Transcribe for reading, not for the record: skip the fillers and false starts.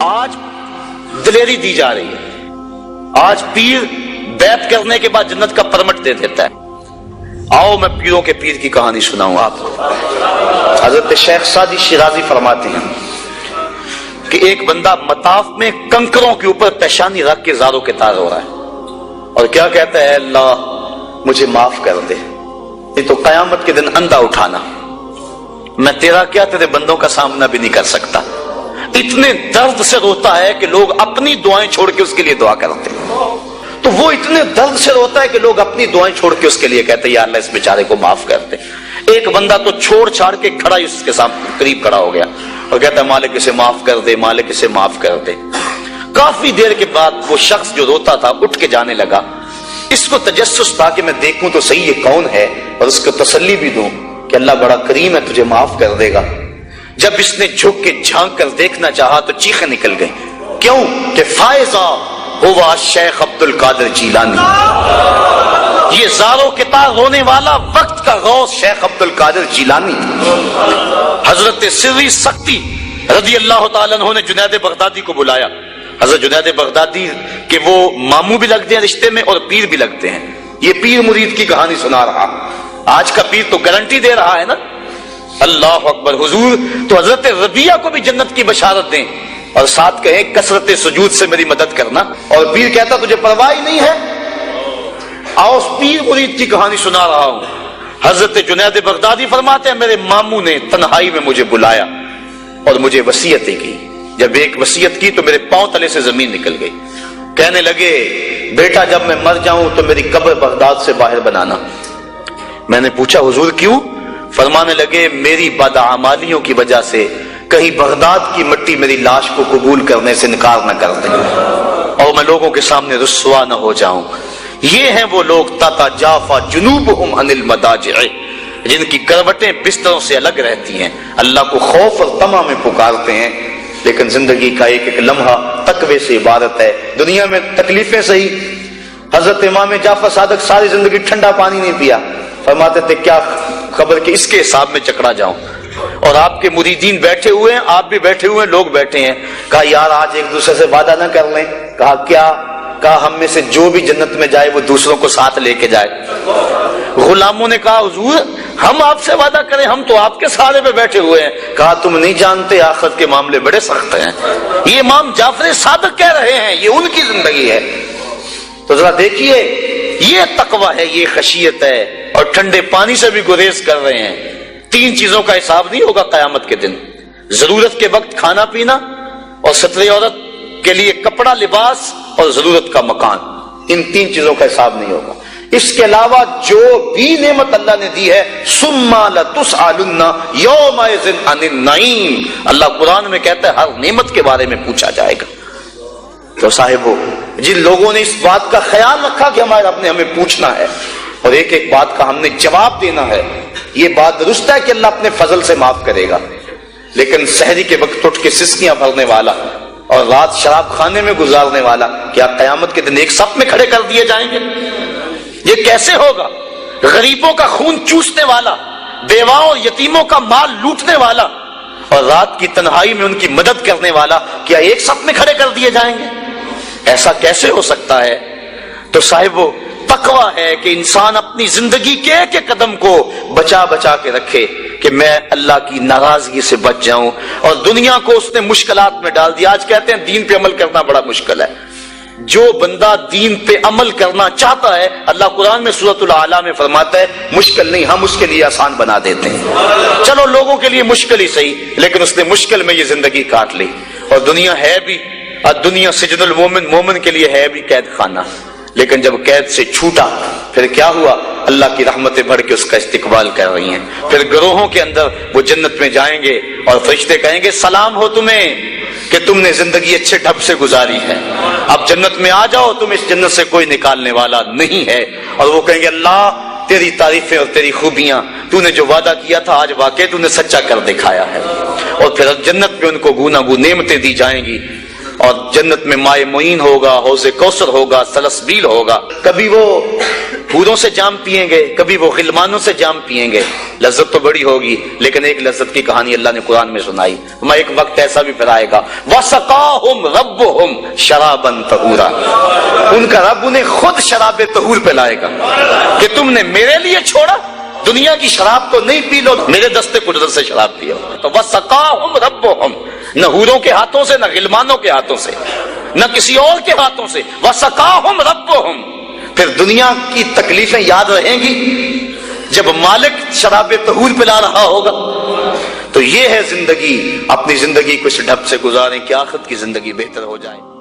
آج دلیری دی جا رہی ہے. آج پیر بیعت کرنے کے بعد جنت کا پرمٹ دے دیتا ہے. آؤ میں پیروں کے پیر کی کہانی سناؤں آپ کو. حضرت شیخ سعدی شیرازی فرماتے ہیں کہ ایک بندہ مطاف میں کنکروں کے اوپر پیشانی رکھ کے زاروں کے تار ہو رہا ہے اور کیا کہتا ہے, اللہ مجھے معاف کر دے, یہ تو قیامت کے دن اندھا اٹھانا, میں تیرا کیا تیرے بندوں کا سامنا بھی نہیں کر سکتا. اتنے درد سے روتا ہے کہ لوگ اپنی دعائیں چھوڑ کے اس کے لیے دعا کرتے ہیں. تو وہ اتنے درد سے روتا ہے کہ لوگ اپنی دعائیں چھوڑ کے اس کے لیے کہتے ہیں یا اللہ اس بیچارے کو معاف کر دے. ایک بندہ تو چھوڑ چھاڑ کے کھڑا ہی اس کے سامنے قریب کھڑا ہو گیا اور کہتا ہے مالک اسے معاف کر دے, مالک اسے معاف کر دے. کافی دیر کے بعد وہ شخص جو روتا تھا اٹھ کے جانے لگا. اس کو تجسس تھا کہ میں دیکھوں تو صحیح یہ کون ہے اور اس کو تسلی بھی دوں کہ اللہ بڑا کریم ہے, تجھے معاف کر دے گا. جب اس نے جھک کے جھانک کر دیکھنا چاہا تو چیخیں نکل گئیں. کیوں کہ فائزہ ہوا شیخ عبد القادر جیلانی, یہ زاروں کے تار رونے والا وقت کا غوث شیخ عبد القادر جیلانی. حضرت سری سختی رضی اللہ تعالیٰ عنہ نے جنید بغدادی کو بلایا. حضرت جنید بغدادی کے وہ ماموں بھی لگتے ہیں رشتے میں اور پیر بھی لگتے ہیں. یہ پیر مرید کی کہانی سنا رہا. آج کا پیر تو گارنٹی دے رہا ہے نا, اللہ اکبر. حضور تو حضرت ربیہ کو بھی جنت کی بشارت دیں اور ساتھ کہیں کثرت سجود سے میری مدد کرنا. اور پیر کہتا تجھے پرواہ ہی نہیں ہے. آؤ پیر مرید کی کہانی سنا رہا ہوں. حضرت جنید بغدادی فرماتے ہیں میرے ماموں نے تنہائی میں مجھے بلایا اور مجھے وصیتیں کی. جب ایک وصیت کی تو میرے پاؤں تلے سے زمین نکل گئی. کہنے لگے بیٹا جب میں مر جاؤں تو میری قبر بغداد سے باہر بنانا. میں نے پوچھا حضور کیوں؟ فرمانے لگے میری بدعمالیوں کی وجہ سے کہیں بغداد کی مٹی میری لاش کو قبول کرنے سے انکار نہ کر دیں اور میں لوگوں کے سامنے رسوا نہ ہو جاؤں. یہ ہیں وہ لوگ تتجافا جنوبہم عن المضاجع, جن کی کروٹیں بستروں سے الگ رہتی ہیں, اللہ کو خوف اور طمع میں پکارتے ہیں, لیکن زندگی کا ایک ایک لمحہ تقوی سے عبارت ہے. دنیا میں تکلیفیں سہی. حضرت امام جعفر صادق ساری زندگی ٹھنڈا پانی نہیں پیا. فرماتے تھے کیا خبر کہ اس کے حساب میں چکرا جاؤں. اور آپ کے مریدین بیٹھے ہوئے ہیں, آپ بھی بیٹھے ہوئے ہیں, لوگ بیٹھے ہیں. کہا یار آج ایک دوسرے سے وعدہ نہ کر لیں. کہا کیا؟ کہا ہم میں سے جو بھی جنت میں جائے وہ دوسروں کو ساتھ لے کے جائے. غلاموں نے کہا حضور ہم آپ سے وعدہ کریں, ہم تو آپ کے سہارے پہ بیٹھے ہوئے ہیں. کہا تم نہیں جانتے آخرت کے معاملے بڑے سخت ہیں. یہ امام جعفر صادق کہہ رہے ہیں, یہ ان کی زندگی ہے. تو ذرا دیکھیے یہ تقوی ہے, یہ خشیت ہے. اور ٹھنڈے پانی سے بھی گریز کر رہے ہیں. 3 چیزوں کا حساب نہیں ہوگا قیامت کے دن. ضرورت کے وقت کھانا پینا اور ستر عورت کے لیے کپڑا لباس اور ضرورت کا مکان, ان 3 چیزوں کا حساب نہیں ہوگا. اس کے علاوہ جو بھی نعمت اللہ نے دی ہے ثم لتسألن یومئذ عن النعیم, اللہ قرآن میں کہتا ہے ہر نعمت کے بارے میں پوچھا جائے گا. تو صاحبو جن لوگوں نے اس بات کا خیال رکھا کہ ہمارے رب نے ہمیں پوچھنا ہے اور ایک ایک بات کا ہم نے جواب دینا ہے, یہ بات درست ہے کہ اللہ اپنے فضل سے معاف کرے گا. لیکن سحری کے وقت اٹھ کے سسکیاں بھرنے والا اور رات شراب خانے میں گزارنے والا کیا قیامت کے دن ایک صف میں کھڑے کر دیے جائیں گے؟ یہ کیسے ہوگا؟ غریبوں کا خون چوسنے والا, بیواؤں اور یتیموں کا مال لوٹنے والا اور رات کی تنہائی میں ان کی مدد کرنے والا کیا ایک صف میں کھڑے کر دیے جائیں گے؟ ایسا کیسے ہو سکتا ہے؟ تو صاحب وہ تقویٰ ہے کہ انسان اپنی زندگی کے ایک ایک قدم کو بچا بچا کے رکھے کہ میں اللہ کی ناراضگی سے بچ جاؤں. اور دنیا کو اس نے مشکلات میں ڈال دیا. آج کہتے ہیں دین پہ عمل کرنا بڑا مشکل ہے. جو بندہ دین پہ عمل کرنا چاہتا ہے اللہ قرآن میں سورۃ الاعلیٰ میں فرماتا ہے مشکل نہیں, ہم اس کے لیے آسان بنا دیتے ہیں. چلو لوگوں کے لیے مشکل ہی صحیح, لیکن اس نے مشکل میں یہ زندگی کاٹ لی. اور دنیا ہے بھی, دنیا سجن المومن, مومن کے لیے ہے بھی قید خانہ. لیکن جب قید سے چھوٹا پھر کیا ہوا؟ اللہ کی رحمتیں بڑھ کے اس کا استقبال کر رہی ہیں. پھر گروہوں کے اندر وہ جنت میں جائیں گے اور فرشتے کہیں گے سلام ہو تمہیں کہ تم نے زندگی اچھے ڈھب سے گزاری ہے, اب جنت میں آ جاؤ, تم اس جنت سے کوئی نکالنے والا نہیں ہے. اور وہ کہیں گے اللہ تیری تعریفیں اور تیری خوبیاں, تو نے جو وعدہ کیا تھا آج واقعی تو نے سچا کر دکھایا ہے. اور پھر جنت میں ان کو گونا گو نعمتیں دی جائیں گی اور جنت میں مائے معین ہوگا, حوض کوثر ہوگا, سلسبیل ہوگا. کبھی وہ حوروں سے جام پیئیں گے، کبھی وہ غلمانوں سے جام پیئیں گے، لذت تو بڑی ہوگی، لیکن ایک لذت کی کہانی اللہ نے قرآن میں سنائی، میں ایک وقت ایسا بھی پھر آئے گا وَسَقَاهُمْ رَبُّهُمْ شَرَابًا طَهُورًا، ان کا رب انہیں خود شراب طہور پلائے گا کہ تم نے میرے لیے چھوڑا، دنیا کی شراب تو نہیں پی لو، میرے دستے قدرت سے شراب پیو۔ تو وَسَقَاهُمْ رَبُّهُمْ، نہ حوروں کے ہاتھوں سے، نہ غلمانوں کے ہاتھوں سے، نہ کسی اور کے ہاتھوں سے، وَسَقَاهُمْ رَبُّهُمْ۔ پھر دنیا کی تکلیفیں یاد رہیں گی جب مالک شراب طہور پلا رہا ہوگا۔ تو یہ ہے زندگی، اپنی زندگی کو اس ڈھب سے گزاریں کہ آخرت کی زندگی بہتر ہو جائے۔